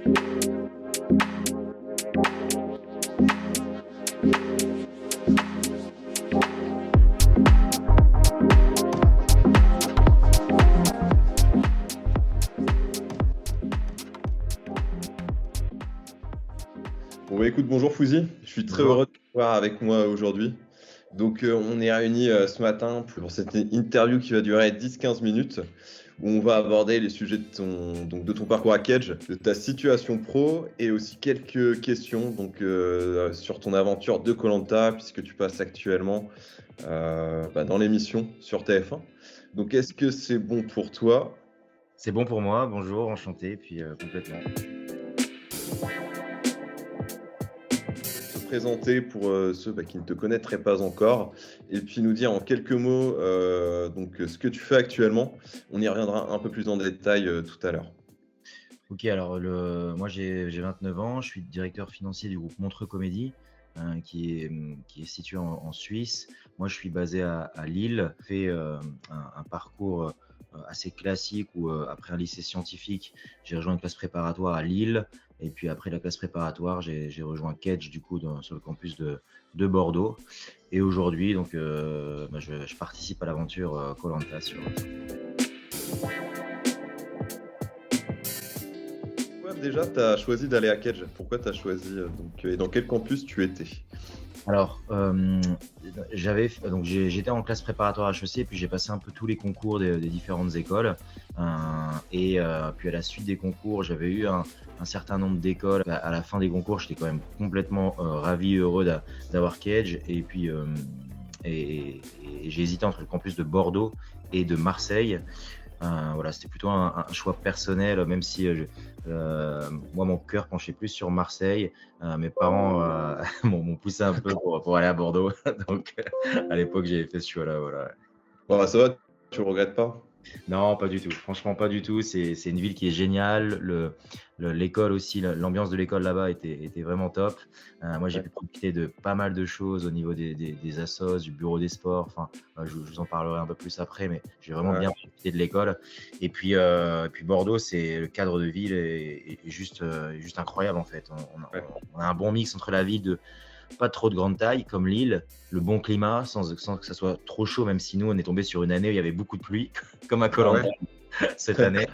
Bon, bah, écoute, bonjour Fouzi, je suis très Bonjour. heureux de te voir avec moi aujourd'hui. Donc, on est réunis ce matin pour cette interview qui va durer 10-15 minutes, où on va aborder les sujets de ton parcours à Kedge, de ta situation pro et aussi quelques questions sur ton aventure de koh puisque tu passes actuellement dans l'émission sur TF1. Donc, est-ce que c'est bon pour toi? C'est bon pour moi, bonjour, enchanté, puis complètement. Te présenter pour ceux qui ne te connaîtraient pas encore et puis nous dire en quelques mots ce que tu fais actuellement. On y reviendra un peu plus en détail tout à l'heure. Ok, alors moi j'ai 29 ans, je suis directeur financier du groupe Montreux Comédie, qui est situé en Suisse. Moi je suis basé à Lille, fait un parcours assez classique où après un lycée scientifique, j'ai rejoint une classe préparatoire à Lille. Et puis après la classe préparatoire, j'ai rejoint Kedge du coup sur le campus de Bordeaux. Et aujourd'hui, donc, je participe à l'aventure koh sur. Pourquoi déjà tu as choisi d'aller à Kedge? Pourquoi tu as choisi et dans quel campus tu étais? Alors, j'étais en classe préparatoire HEC, puis j'ai passé un peu tous les concours des différentes écoles. Puis à la suite des concours, j'avais eu un certain nombre d'écoles. À la fin des concours, j'étais quand même complètement ravi, heureux d'avoir Kedge. Et puis, j'ai hésité entre le campus de Bordeaux et de Marseille. Voilà, c'était plutôt un choix personnel, même si moi, mon cœur penchait plus sur Marseille. Mes parents m'ont poussé un peu pour aller à Bordeaux. Donc, à l'époque, j'ai fait ce choix-là. Voilà. Bon, bah, ça va, tu regrettes pas? Non, pas du tout. Franchement, pas du tout. C'est une ville qui est géniale. L'école aussi, l'ambiance de l'école là-bas était vraiment top. Moi, j'ai pu profiter de pas mal de choses au niveau des assos, du bureau des sports. Enfin, je vous en parlerai un peu plus après, mais j'ai vraiment bien profité de l'école. Et puis Bordeaux, le cadre de ville est juste incroyable en fait. On a un bon mix entre la ville de pas trop de grande taille comme Lille, le bon climat sans que ça soit trop chaud, même si nous on est tombé sur une année où il y avait beaucoup de pluie, comme à koh cette année.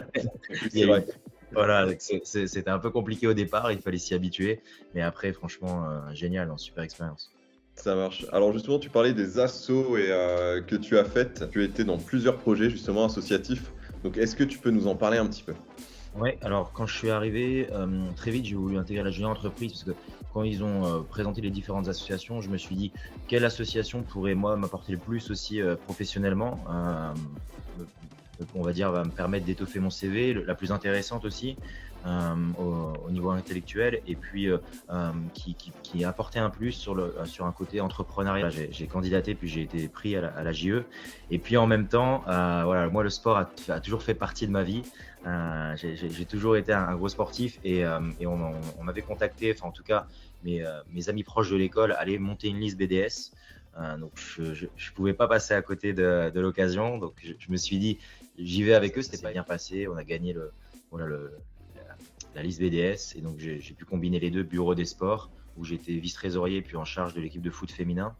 C'est vrai. Voilà, c'était un peu compliqué au départ, il fallait s'y habituer, mais après franchement génial, super expérience. Ça marche. Alors justement, tu parlais des assos que tu as faites. Tu étais dans plusieurs projets justement associatifs. Donc est-ce que tu peux nous en parler un petit peu? Ouais, alors quand je suis arrivé, très vite j'ai voulu intégrer la junior entreprise parce que quand ils ont présenté les différentes associations, je me suis dit quelle association pourrait moi m'apporter le plus aussi professionnellement, on va dire va me permettre d'étoffer mon CV, la plus intéressante aussi au niveau intellectuel et puis qui apportait un plus sur un côté entrepreneurial. J'ai candidaté puis j'ai été pris à la JE et puis en même temps, voilà, moi le sport a toujours fait partie de ma vie. J'ai toujours été un gros sportif et on m'avait contacté, enfin en tout cas mes amis proches de l'école allaient monter une liste BDS. Donc je pouvais pas passer à côté de l'occasion, donc je me suis dit j'y vais avec eux. C'était pas bien passé, on a gagné la liste BDS et donc j'ai pu combiner les deux, bureau des sports où j'étais vice-trésorier puis en charge de l'équipe de foot féminin,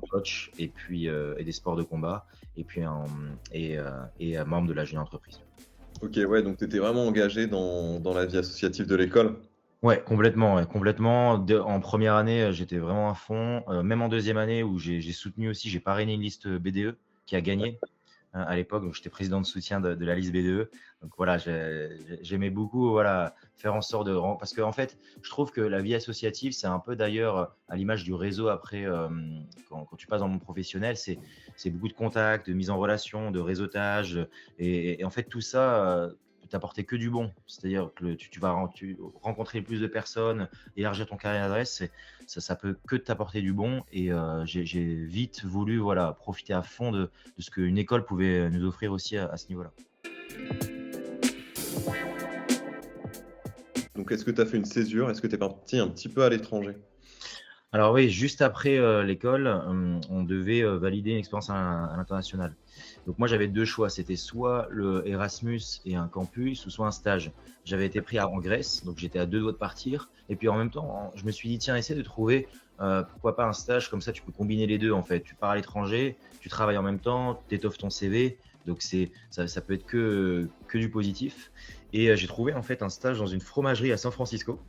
coach et puis et des sports de combat et puis membre de la jeune entreprise. Ok, ouais, donc tu étais vraiment engagé dans la vie associative de l'école. Ouais, complètement, ouais, complètement. En première année, j'étais vraiment à fond. Même en deuxième année où j'ai soutenu aussi, j'ai parrainé une liste BDE qui a gagné à l'époque. Donc j'étais président de soutien de la liste BDE. Donc voilà, j'aimais beaucoup voilà faire en sorte parce que en fait, je trouve que la vie associative, c'est un peu d'ailleurs à l'image du réseau après quand tu passes dans le monde professionnel, c'est beaucoup de contacts, de mise en relation, de réseautage et en fait tout ça peut t'apporter que du bon. C'est-à-dire que tu vas rencontrer plus de personnes, élargir ton carnet d'adresse, ça peut que t'apporter du bon. Et j'ai vite voulu voilà, profiter à fond de ce qu'une école pouvait nous offrir aussi à ce niveau-là. Donc est-ce que tu as fait une césure? Est-ce que tu es parti un petit peu à l'étranger? Alors oui, juste après l'école, on devait valider une expérience à l'international. Donc moi j'avais deux choix, c'était soit le Erasmus et un campus, ou soit un stage. J'avais été pris en Grèce, donc j'étais à deux doigts de partir. Et puis en même temps, je me suis dit, tiens, essaie de trouver, pourquoi pas un stage, comme ça tu peux combiner les deux en fait. Tu pars à l'étranger, tu travailles en même temps, tu étoffes ton CV, donc ça peut être que du positif. Et j'ai trouvé en fait un stage dans une fromagerie à San Francisco.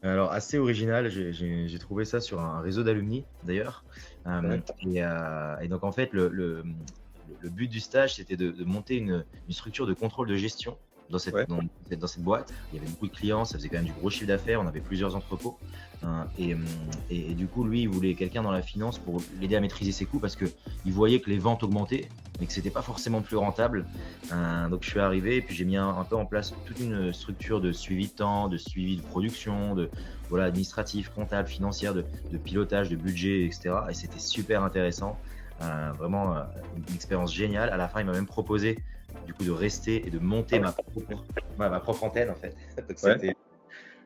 Alors, assez original, j'ai trouvé ça sur un réseau d'alumni d'ailleurs. Ouais. Et donc, en fait, le but du stage, c'était de monter une structure de contrôle de gestion dans Ouais. dans cette boîte. Il y avait beaucoup de clients, ça faisait quand même du gros chiffre d'affaires, on avait plusieurs entrepôts. Et du coup, lui, il voulait quelqu'un dans la finance pour l'aider à maîtriser ses coûts parce qu'il voyait que les ventes augmentaient, mais que c'était pas forcément plus rentable. Donc, je suis arrivé et puis j'ai mis un peu en place toute une structure de suivi de temps, de suivi de production, voilà, administratif, comptable, financière, de pilotage, de budget, etc. Et c'était super intéressant. Vraiment une expérience géniale. À la fin, il m'a même proposé du coup de rester et de monter ma propre antenne en fait. Donc, Ouais.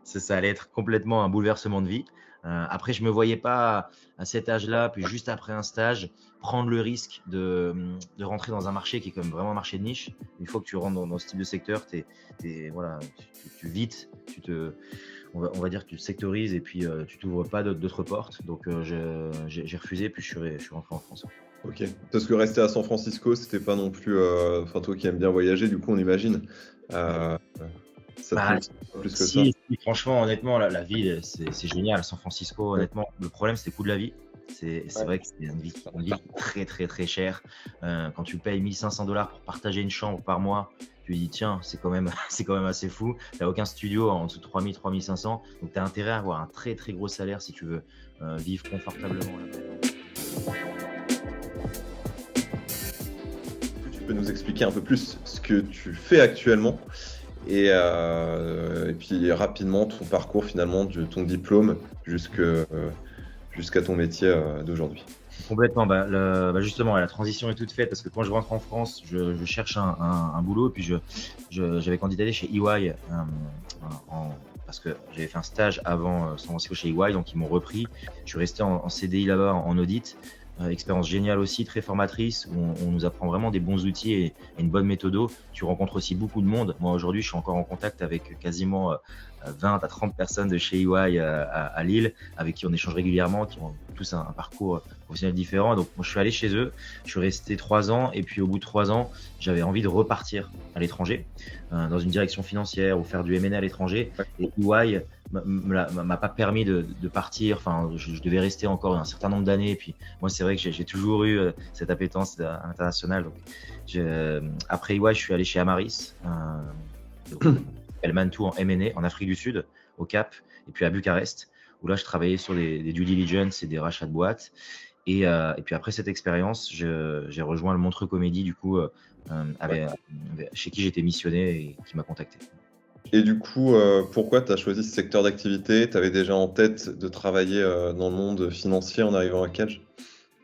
ça allait être complètement un bouleversement de vie. Après, je me voyais pas à cet âge-là, puis juste après un stage, prendre le risque de rentrer dans un marché qui est quand même vraiment un marché de niche. Une fois que tu rentres dans ce type de secteur, voilà, tu vites, on va dire que tu te sectorises et puis tu t'ouvres pas d'autres portes. Donc j'ai refusé, puis je suis rentré en France. Ok. Parce que rester à San Francisco, c'était pas non plus. Enfin, toi qui aimes bien voyager, du coup, on imagine. Euh, Ça te Bah, motive pas plus que ça. si, franchement, honnêtement, la ville, c'est génial. San Francisco, Ouais. honnêtement, le problème, c'est le coût de la vie. C'est Ouais. vrai que c'est une ville très, très, très chère. Quand tu payes 1 500 $ pour partager une chambre par mois, tu te dis, tiens, c'est quand même, c'est quand même assez fou. Tu n'as aucun studio en dessous de 3 000, 3 500. Donc, tu as intérêt à avoir un très, très gros salaire si tu veux vivre confortablement là-bas. Est-ce que tu peux nous expliquer un peu plus ce que tu fais actuellement et puis rapidement ton parcours finalement de ton diplôme jusqu'à ton métier d'aujourd'hui. Complètement. Justement, la transition est toute faite parce que quand je rentre en France, je cherche un boulot. Et puis, j'avais candidaté chez EY parce que j'avais fait un stage avant San Francisco chez EY, donc ils m'ont repris. Je suis resté en CDI là-bas en audit. Expérience géniale aussi, très formatrice, où on nous apprend vraiment des bons outils et une bonne méthode. Tu rencontres aussi beaucoup de monde. Moi, aujourd'hui, je suis encore en contact avec quasiment 20 à 30 personnes de chez EY à Lille, avec qui on échange régulièrement, qui ont tous un parcours professionnel différent. Donc, moi, je suis allé chez eux, je suis resté 3 ans, et puis au bout de 3 ans, j'avais envie de repartir à l'étranger, dans une direction financière ou faire du M&A à l'étranger. Et EY m'a pas permis de partir. Enfin, je devais rester encore un certain nombre d'années. Et puis, moi, c'est vrai que j'ai toujours eu cette appétence internationale. Donc, après EY, je suis allé chez Amaris, Mantou en M&A en Afrique du Sud, au Cap, et puis à Bucarest, où là, je travaillais sur des due diligence et des rachats de boîtes. Et puis après cette expérience, j'ai rejoint le Montreux Comédie, du coup, chez qui j'étais missionné et qui m'a contacté. Et du coup, pourquoi tu as choisi ce secteur d'activité? Tu avais déjà en tête de travailler dans le monde financier en arrivant à Cage?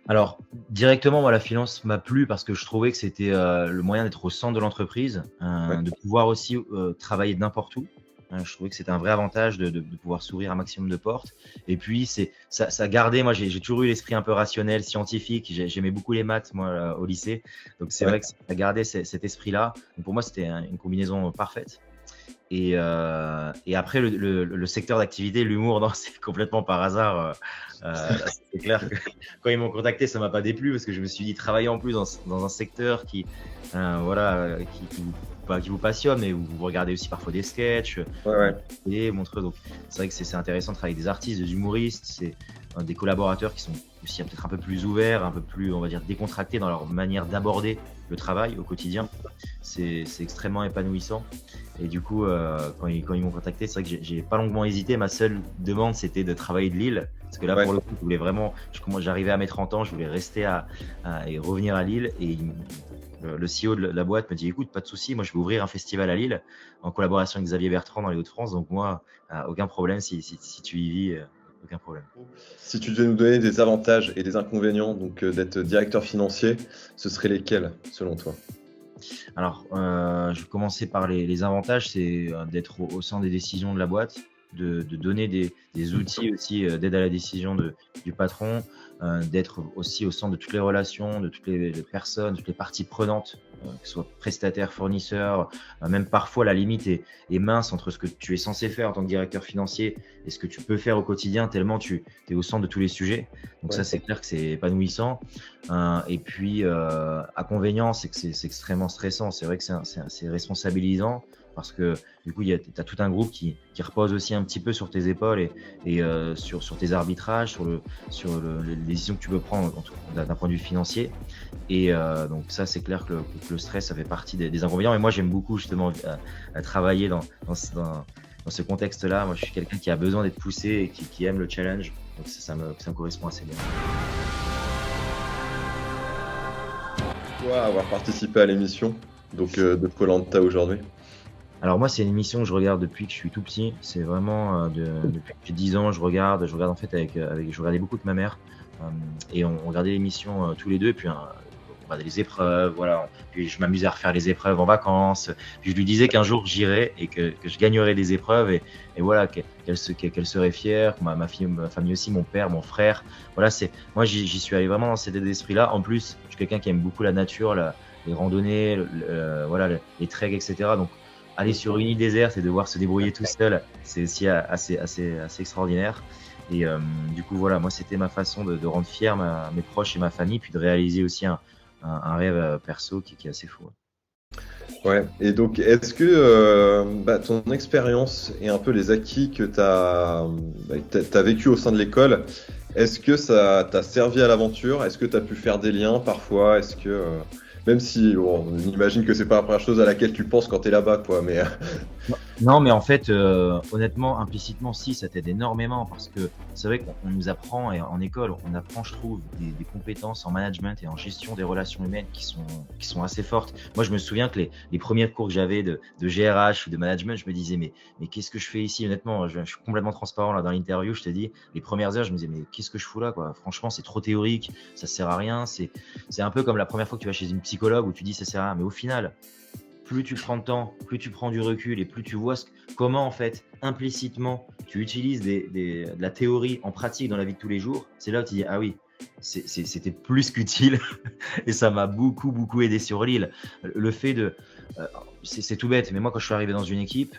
Alors, directement, moi, la finance m'a plu parce que je trouvais que c'était le moyen d'être au centre de l'entreprise, Ouais. de pouvoir aussi travailler de n'importe où. Je trouvais que c'était un vrai avantage de pouvoir s'ouvrir un maximum de portes. Et puis, ça gardait, moi, j'ai toujours eu l'esprit un peu rationnel, scientifique. J'aimais beaucoup les maths, moi, au lycée. Donc, c'est Ouais. vrai que ça gardait cet esprit-là. Donc, pour moi, c'était une combinaison parfaite. Et après, le secteur d'activité, l'humour, non, c'est complètement par hasard. C'est clair que quand ils m'ont contacté, ça m'a pas déplu parce que je me suis dit travailler en plus dans un secteur voilà, qui vous passionne, mais où vous regardez aussi parfois des sketchs, Ouais. et Montreux. Donc, c'est vrai que c'est intéressant de travailler avec des artistes, des humoristes, c'est des collaborateurs qui sont aussi peut-être un peu plus ouverts, un peu plus, on va dire, décontractés dans leur manière d'aborder le travail au quotidien. C'est extrêmement épanouissant. Et du coup, quand ils m'ont contacté, c'est vrai que j'ai pas longuement hésité. Ma seule demande, c'était de travailler de Lille. Parce que là, pour le coup, je voulais vraiment, j'arrivais à mes 30 ans, je voulais rester et revenir à Lille. Et le CEO de la boîte me dit, écoute, pas de souci, moi je vais ouvrir un festival à Lille en collaboration avec Xavier Bertrand dans les Hauts-de-France. Donc moi, aucun problème si tu y vis, aucun problème. Si tu devais nous donner des avantages et des inconvénients donc d'être directeur financier, ce seraient lesquels selon toi? Alors, je vais commencer par les avantages, c'est d'être au sein des décisions de la boîte. de donner des outils aussi d'aide à la décision du patron, d'être aussi au centre de toutes les relations, de toutes les personnes, toutes les parties prenantes, que ce soit prestataires, fournisseurs, même parfois la limite est mince entre ce que tu es censé faire en tant que directeur financier et ce que tu peux faire au quotidien, tellement tu es au centre de tous les sujets. Donc ça, c'est clair que c'est épanouissant. Et puis, inconvénient, c'est que c'est extrêmement stressant. C'est vrai que c'est responsabilisant parce que du coup, tu as tout un groupe qui repose aussi un petit peu sur tes épaules et sur tes arbitrages, sur les décisions que tu peux prendre d'un point de vue financier. Et donc ça, c'est clair que le stress, ça fait partie des inconvénients. Et moi, j'aime beaucoup justement travailler dans ce contexte-là. Moi, je suis quelqu'un qui a besoin d'être poussé et qui aime le challenge. Donc ça me correspond assez bien. Toi, avoir participé à l'émission de Koh-Lanta aujourd'hui? Alors moi, c'est une émission que je regarde depuis que je suis tout petit. C'est vraiment depuis que j'ai 10 ans, je regarde en fait je regardais beaucoup avec ma mère et on regardait l'émission tous les deux. Et puis on regardait les épreuves, voilà. Puis je m'amusais à refaire les épreuves en vacances. Puis je lui disais qu'un jour j'irais et que je gagnerais des épreuves et voilà qu'elle serait fière, que ma famille aussi, mon père, mon frère. Voilà, moi j'y suis allé vraiment dans cet état d'esprit-là. En plus, je suis quelqu'un qui aime beaucoup la nature, les randonnées, voilà, les treks, etc. Donc aller sur une île déserte et devoir se débrouiller tout seul, c'est aussi assez extraordinaire. Et du coup, voilà, moi, c'était ma façon de rendre fier mes proches et ma famille, puis de réaliser aussi un rêve perso qui est assez fou. Ouais, et donc est-ce que ton expérience et un peu les acquis que tu as vécu au sein de l'école, est-ce que ça t'a servi à l'aventure? Est-ce que tu as pu faire des liens parfois? Est-ce que même si on imagine que c'est pas la première chose à laquelle tu penses quand tu es là-bas, quoi, mais Non, mais en fait, honnêtement, implicitement, si, ça t'aide énormément parce que c'est vrai qu'on nous apprend, et en école, on apprend, je trouve, des compétences en management et en gestion des relations humaines qui sont assez fortes. Moi, je me souviens que les premiers cours que j'avais de GRH ou de management, je me disais, mais qu'est-ce que je fais ici? Honnêtement, je suis complètement transparent là dans l'interview, je te dis, les premières heures, je me disais, mais qu'est-ce que je fous là, quoi? Franchement, c'est trop théorique, ça sert à rien. C'est un peu comme la première fois que tu vas chez une psychologue où tu dis, ça sert à rien. Mais au final, plus tu prends de temps, plus tu prends du recul et plus tu vois comment en fait implicitement tu utilises de la théorie en pratique dans la vie de tous les jours, c'est là où tu dis ah oui, c'était plus qu'utile et ça m'a beaucoup aidé sur l'île. Le fait c'est tout bête, mais moi quand je suis arrivé dans une équipe,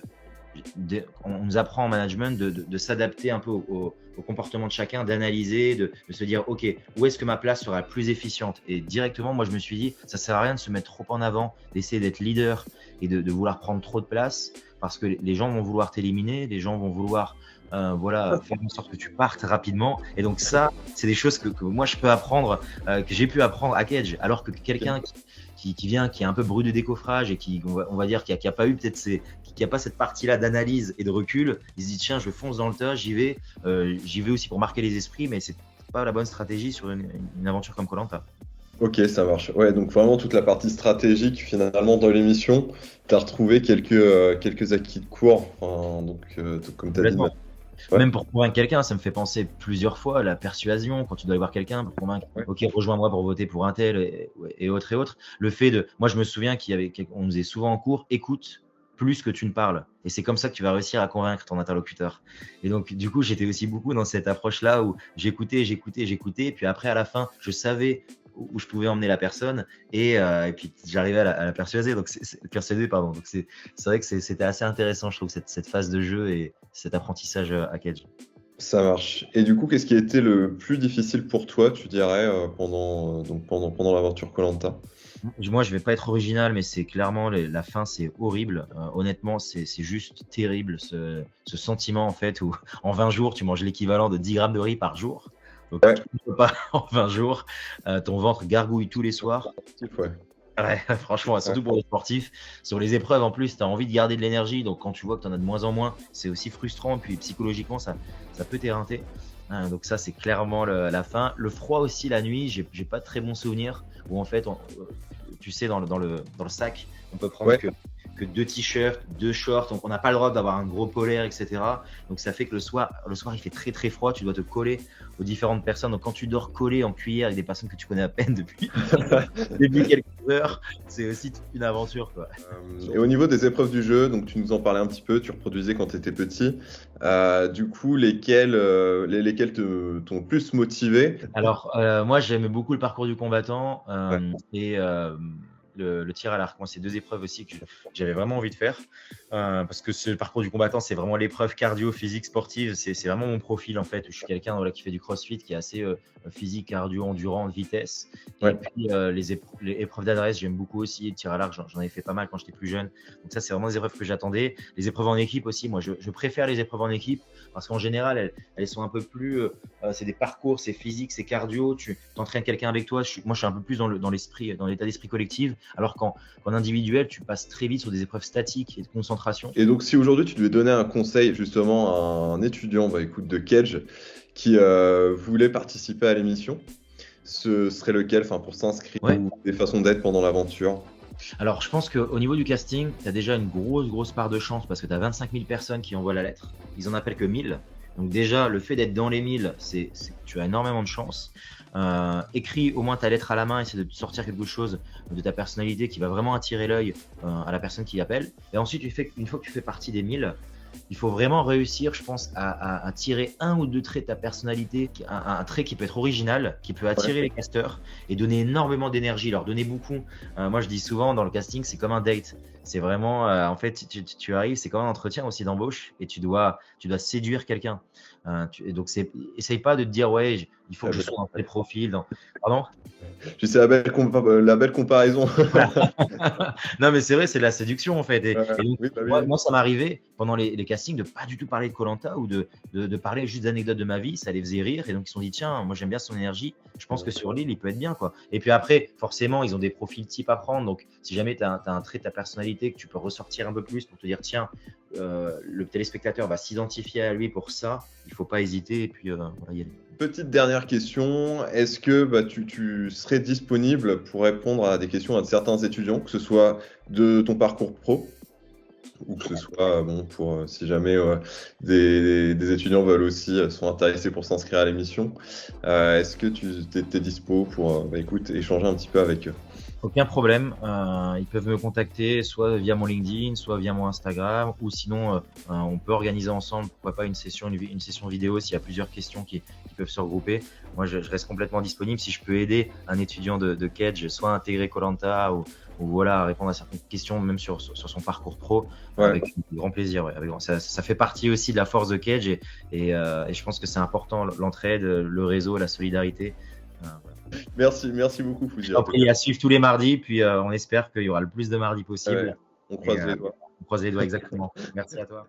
on nous apprend en management de s'adapter un peu au comportement de chacun, d'analyser, de se dire ok, où est-ce que ma place sera plus efficiente. Et directement, moi je me suis dit, ça sert à rien de se mettre trop en avant, d'essayer d'être leader et de vouloir prendre trop de place parce que les gens vont vouloir t'éliminer, les gens vont vouloir faire en sorte que tu partes rapidement. Et donc ça, c'est des choses que moi je peux apprendre, que j'ai pu apprendre à Kedge, alors que quelqu'un qui vient, qui est un peu brut de décoffrage et qui, on va dire, qui a pas eu peut-être qui a pas cette partie-là d'analyse et de recul, il se dit tiens, je fonce dans le tas, j'y vais aussi pour marquer les esprits, mais c'est pas la bonne stratégie sur une aventure comme Koh-Lanta. Ok, ça marche. Ouais, donc vraiment toute la partie stratégique, finalement, dans l'émission, tu as retrouvé quelques acquis de cours. Enfin, donc, comme tu as dit. Ouais. Même pour convaincre quelqu'un, ça me fait penser plusieurs fois à la persuasion, quand tu dois aller voir quelqu'un pour convaincre, ok, rejoins-moi pour voter pour un tel et autres. Le fait moi je me souviens on nous faisait souvent en cours, écoute plus que tu ne parles. Et c'est comme ça que tu vas réussir à convaincre ton interlocuteur. Et donc, du coup, j'étais aussi beaucoup dans cette approche-là où j'écoutais, et puis après, à la fin, je savais où je pouvais emmener la personne et puis j'arrivais à la persuader. Donc, pardon. Donc, c'est vrai que c'était assez intéressant, je trouve, cette phase de jeu et cet apprentissage à Kedge. Ça marche. Et du coup, qu'est-ce qui a été le plus difficile pour toi, tu dirais, pendant l'aventure Koh-Lanta? Moi, je vais pas être original, mais c'est clairement la fin, c'est horrible. Honnêtement, c'est juste terrible ce sentiment en fait où en 20 jours, tu manges l'équivalent de 10 grammes de riz par jour. Donc, tu ne peux pas en 20 jours. Ton ventre gargouille tous les soirs. Ouais, franchement, surtout pour les sportifs. Sur les épreuves, en plus, tu as envie de garder de l'énergie. Donc, quand tu vois que tu en as de moins en moins, c'est aussi frustrant. Puis, psychologiquement, ça peut t'éreinter. Donc, ça, c'est clairement la fin. Le froid aussi, la nuit, j'ai pas de très bons souvenirs. Où, en fait, tu sais, dans le sac, on peut prendre que que 2 t-shirts, 2 shorts. Donc, on n'a pas le droit d'avoir un gros polaire, etc. Donc, ça fait que le soir, il fait très, très froid. Tu dois te coller aux différentes personnes. Donc, quand tu dors collé en cuillère avec des personnes que tu connais à peine depuis quelques heures, c'est aussi toute une aventure, quoi. Et au niveau des épreuves du jeu, donc tu nous en parlais un petit peu, tu reproduisais quand tu étais petit. Du coup, lesquelles t'ont le plus motivé? Alors, moi, j'aimais beaucoup le parcours du combattant et le tir à l'arc. Moi, c'est 2 épreuves aussi que j'avais vraiment envie de faire parce que ce parcours du combattant, c'est vraiment l'épreuve cardio, physique, sportive. C'est vraiment mon profil en fait. Je suis quelqu'un voilà, qui fait du crossfit, qui est assez physique, cardio, endurant, vitesse. Ouais. Et puis les épreuves d'adresse, j'aime beaucoup aussi. Le tir à l'arc, j'en avais fait pas mal quand j'étais plus jeune. Donc ça, c'est vraiment des épreuves que j'attendais. Les épreuves en équipe aussi, moi, je préfère les épreuves en équipe parce qu'en général, elles sont un peu plus. C'est des parcours, c'est physique, c'est cardio. Tu entraînes quelqu'un avec toi. Moi, je suis un peu plus dans l'esprit, dans l'état d'esprit collectif. Alors qu'en individuel, tu passes très vite sur des épreuves statiques et de concentration. Et donc, si aujourd'hui tu devais donner un conseil justement à un étudiant de Cage qui voulait participer à l'émission, ce serait lequel pour s'inscrire ou des façons d'être pendant l'aventure? Alors, je pense qu'au niveau du casting, tu as déjà une grosse part de chance parce que tu as 25 000 personnes qui envoient la lettre. Ils en appellent que 1000. Donc déjà, le fait d'être dans les 1000, tu as énormément de chance. Écris au moins ta lettre à la main, essaie de sortir quelque chose de ta personnalité qui va vraiment attirer l'œil à la personne qui appelle. Et ensuite, une fois que tu fais partie des 1000, il faut vraiment réussir, je pense, à tirer un ou deux traits de ta personnalité, un trait qui peut être original, qui peut attirer les casteurs et donner énormément d'énergie, leur donner beaucoup. Moi, je dis souvent dans le casting, c'est comme un date. C'est vraiment, en fait, tu arrives, c'est comme un entretien aussi d'embauche et tu dois séduire quelqu'un. Donc, essaye pas de te dire, ouais, il faut que je sois dans tel profil. Pardon ? Je sais la belle comparaison. Non, mais c'est vrai, c'est de la séduction en fait. Et donc, moi, ça m'arrivait pendant les castings de pas du tout parler de Koh-Lanta ou de parler juste d'anecdotes de ma vie. Ça les faisait rire et donc ils se sont dit tiens, moi j'aime bien son énergie. Je pense que sur l'île, il peut être bien quoi. Et puis après, forcément, ils ont des profils types à prendre. Donc si jamais tu as un trait de ta personnalité que tu peux ressortir un peu plus pour te dire tiens, le téléspectateur va s'identifier à lui pour ça, il faut pas hésiter et puis voilà, y aller. Petite dernière question, est-ce que tu serais disponible pour répondre à des questions de certains étudiants, que ce soit de ton parcours pro ou que ce soit pour si jamais des étudiants veulent aussi sont intéressés pour s'inscrire à l'émission, est-ce que tu es dispo pour échanger un petit peu avec eux? Aucun problème, ils peuvent me contacter soit via mon LinkedIn, soit via mon Instagram, ou sinon on peut organiser ensemble, pourquoi pas une session vidéo s'il y a plusieurs questions qui peuvent se regrouper. Moi je reste complètement disponible si je peux aider un étudiant de Cage, soit à intégrer Koh-Lanta ou voilà, à répondre à certaines questions, même sur son parcours pro, avec grand plaisir. Ouais, ça fait partie aussi de la force de Cage et je pense que c'est important, l'entraide, le réseau, la solidarité. Voilà. Merci beaucoup, Fouzi. Je prie à suivre tous les mardis, puis on espère qu'il y aura le plus de mardis possible. On croise les doigts. On croise les doigts, exactement. Merci à toi.